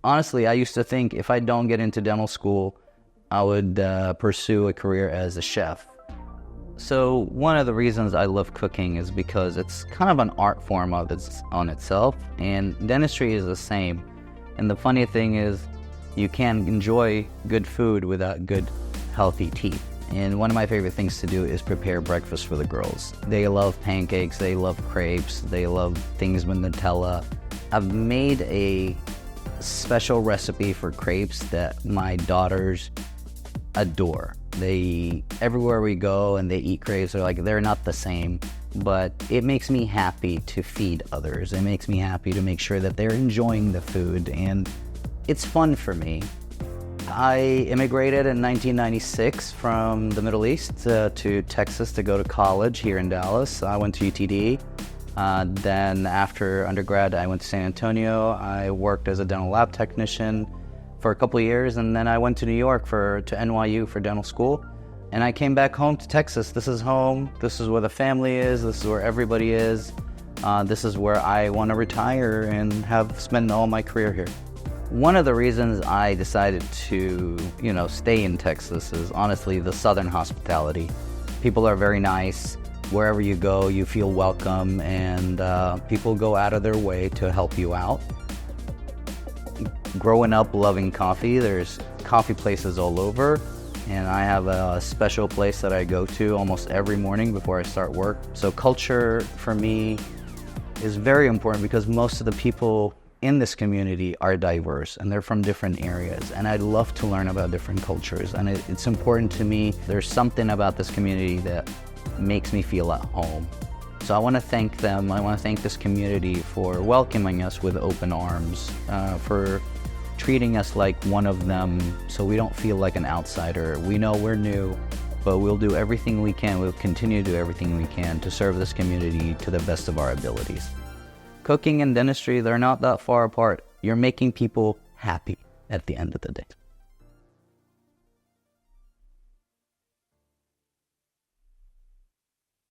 honestly, I used to think if I don't get into dental school, I would pursue a career as a chef. So one of the reasons I love cooking is because it's kind of an art form of its on itself, and dentistry is the same. And the funny thing is, you can't enjoy good food without good, healthy teeth. And one of my favorite things to do is prepare breakfast for the girls. They love pancakes, they love crepes, they love things with Nutella. I've made a special recipe for crepes that my daughters adore. Everywhere we go and they eat crepes, they're not the same, but it makes me happy to feed others. It makes me happy to make sure that they're enjoying the food, and it's fun for me. I immigrated in 1996 from the Middle East to Texas to go to college here in Dallas. I went to UTD. Then after undergrad, I went to San Antonio. I worked as a dental lab technician for a couple of years, and then I went to New York to NYU for dental school. And I came back home to Texas. This is home. This is where the family is. This is where everybody is. This is where I want to retire and have spent all my career here. One of the reasons I decided to, stay in Texas is honestly the Southern hospitality. People are very nice. Wherever you go, you feel welcome, and people go out of their way to help you out. Growing up loving coffee, there's coffee places all over, and I have a special place that I go to almost every morning before I start work. So culture for me is very important because most of the people in this community are diverse and they're from different areas, and I'd love to learn about different cultures, and it's important to me. There's something about this community that makes me feel at home. So I want to thank them. I want to thank this community for welcoming us with open arms, for treating us like one of them so we don't feel like an outsider. We know we're new, but we'll do everything we can. We'll continue to do everything we can to serve this community to the best of our abilities. Cooking and dentistry, they're not that far apart. You're making people happy at the end of the day.